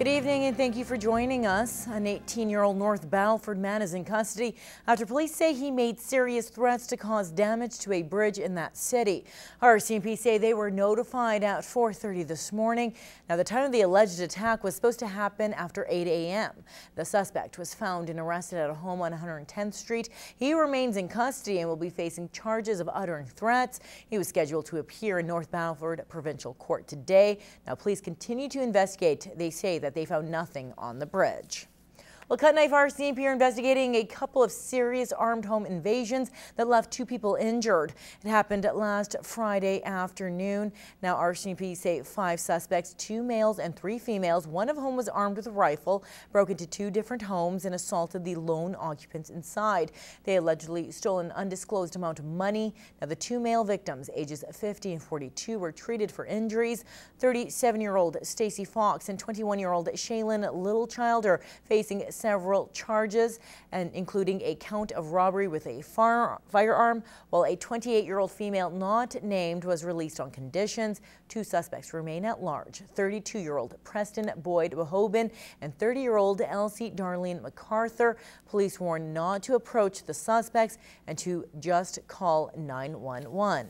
Good evening and thank you for joining us. An 18-year-old North Battleford man is in custody after police say he made serious threats to cause damage to a bridge in that city. RCMP say they were notified at 4:30 this morning. Now, the time of the alleged attack was supposed to happen after 8 a.m. The suspect was found and arrested at a home on 110th Street. He remains in custody and will be facing charges of uttering threats. He was scheduled to appear in North Battleford Provincial Court today. Now, police continue to investigate. They say that they found nothing on the bridge. Well, Cut Knife RCMP are investigating a couple of serious armed home invasions that left 2 people injured. It happened last Friday afternoon. Now, RCMP say 5 suspects, 2 males and 3 females, one of whom was armed with a rifle, broke into 2 different homes and assaulted the lone occupants inside. They allegedly stole an undisclosed amount of money. Now, the 2 male victims, ages 50 and 42, were treated for injuries. 37-year-old Stacy Fox and 21-year-old Shaylin Littlechild are facing several charges, and including a count of robbery with a firearm, while a 28-year-old female not named was released on conditions. 2 suspects remain at large: 32-year-old Preston Boyd Wahobin and 30-year-old Elsie Darlene MacArthur. Police warn not to approach the suspects and to just call 911.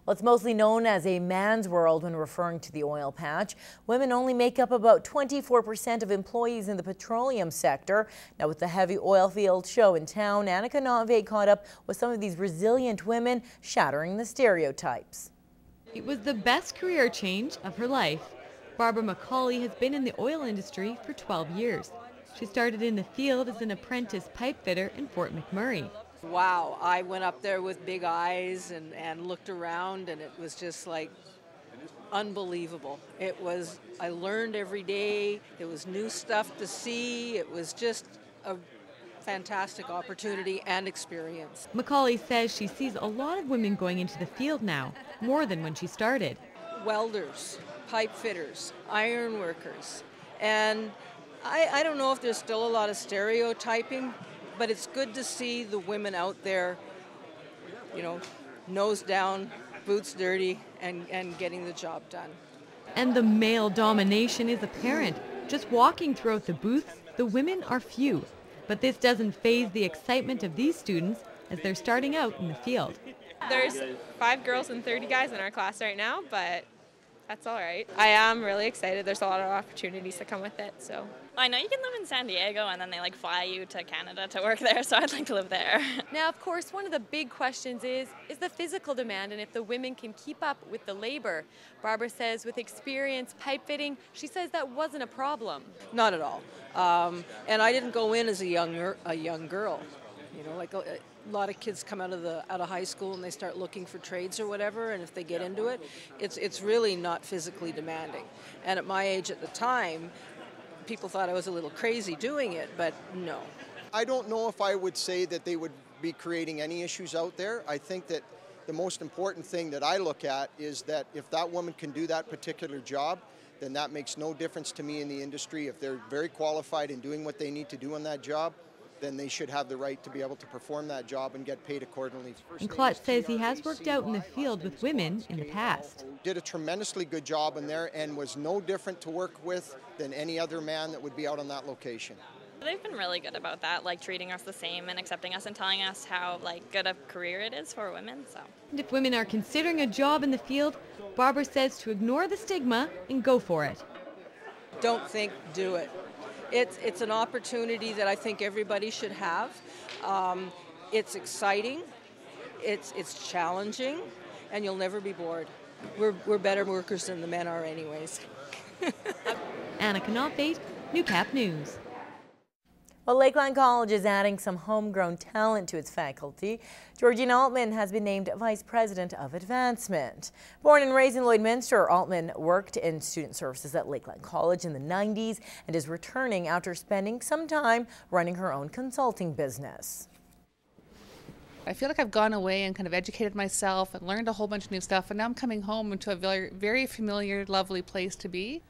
Well, it's mostly known as a man's world when referring to the oil patch. Women only make up about 24% of employees in the petroleum sector. Now, with the heavy oil field show in town, Annika Nave caught up with some of these resilient women, shattering the stereotypes. It was the best career change of her life. Barbara McCauley has been in the oil industry for 12 years. She started in the field as an apprentice pipe fitter in Fort McMurray. Wow, I went up there with big eyes and looked around, and it was just like unbelievable. I learned every day. It was new stuff to see. It was just a fantastic opportunity and experience. McCauley says she sees a lot of women going into the field now, more than when she started. Welders, pipe fitters, iron workers, and I don't know if there's still a lot of stereotyping, but it's good to see the women out there, you know, nose down, boots dirty, and getting the job done. And the male domination is apparent. Just walking throughout the booths, the women are few. But this doesn't faze the excitement of these students as they're starting out in the field. There's 5 girls and 30 guys in our class right now, but that's all right. I am really excited. There's a lot of opportunities that come with it, so. I know you can live in San Diego and then they fly you to Canada to work there, so I'd like to live there. Now, of course, one of the big questions is the physical demand and if the women can keep up with the labor. Barbara says with experience pipe fitting, she says that wasn't a problem. Not at all. And I didn't go in as a young girl. You know, like a lot of kids come out of high school and they start looking for trades or whatever, and if they get into it, it's really not physically demanding. And at my age at the time, people thought I was a little crazy doing it, but no. I don't know if I would say that they would be creating any issues out there. I think that the most important thing that I look at is that if that woman can do that particular job, then that makes no difference to me in the industry. If they're very qualified in doing what they need to do on that job, then they should have the right to be able to perform that job and get paid accordingly. And Klotz says he has worked out in the field with women in the past. Did a tremendously good job in there and was no different to work with than any other man that would be out on that location. They've been really good about that, treating us the same and accepting us and telling us how good a career it is for women. So. And if women are considering a job in the field, Barbara says to ignore the stigma and go for it. Don't think, do it. It's an opportunity that I think everybody should have. It's exciting, it's challenging, and you'll never be bored. We're better workers than the men are anyways. Annika Nave, Newcap News. Well, Lakeland College is adding some homegrown talent to its faculty. Georgina Altman has been named Vice President of Advancement. Born and raised in Lloydminster, Altman worked in student services at Lakeland College in the 90s and is returning after spending some time running her own consulting business. I feel like I've gone away and kind of educated myself and learned a whole bunch of new stuff, and now I'm coming home into a very, very familiar, lovely place to be.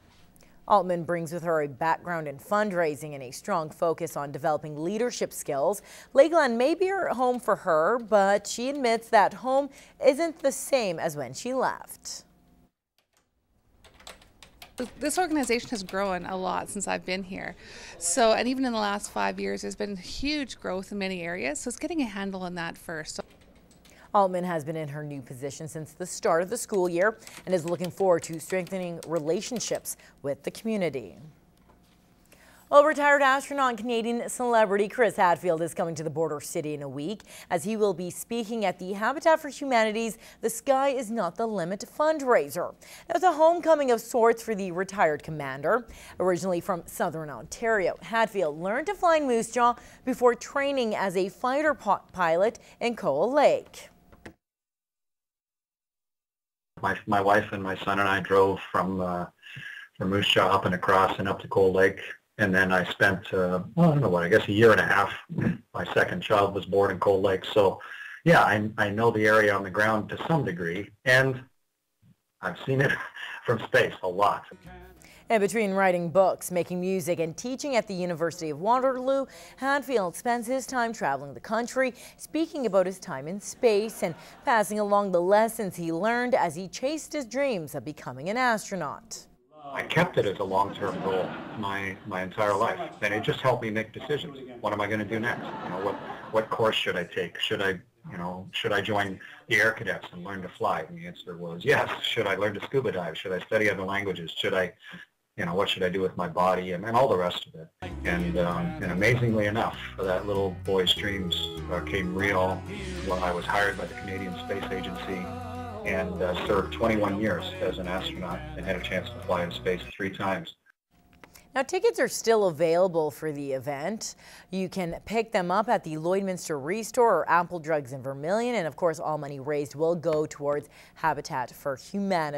Altman brings with her a background in fundraising and a strong focus on developing leadership skills. Lakeland may be her home for her, but she admits that home isn't the same as when she left. This organization has grown a lot since I've been here. So, and even in the last 5 years, there's been huge growth in many areas. So it's getting a handle on that first. Altman has been in her new position since the start of the school year and is looking forward to strengthening relationships with the community. Well, retired astronaut and Canadian celebrity Chris Hadfield is coming to the border city in a week as he will be speaking at the Habitat for Humanity's The Sky Is Not the Limit fundraiser. It's a homecoming of sorts for the retired commander. Originally from southern Ontario, Hadfield learned to fly in Moose Jaw before training as a fighter pilot in Coal Lake. My wife and my son and I drove from Moose Jaw up and across and up to Coal Lake. And then I spent, I don't know what, I guess a year and a half. My second child was born in Coal Lake. So, yeah, I know the area on the ground to some degree, and I've seen it from space a lot. And between writing books, making music, and teaching at the University of Waterloo, Hadfield spends his time traveling the country, speaking about his time in space and passing along the lessons he learned as he chased his dreams of becoming an astronaut. I kept it as a long-term goal my entire life, and it just helped me make decisions. What am I going to do next? You know, what course should I take? Should I join the Air Cadets and learn to fly? And the answer was yes. Should I learn to scuba dive? Should I study other languages? Should I, what should I do with my body and all the rest of it? And amazingly enough, that little boy's dreams came real when I was hired by the Canadian Space Agency and served 21 years as an astronaut and had a chance to fly in space 3 times. Now, tickets are still available for the event. You can pick them up at the Lloydminster Restore or Apple Drugs in Vermilion, and of course all money raised will go towards Habitat for Humanity.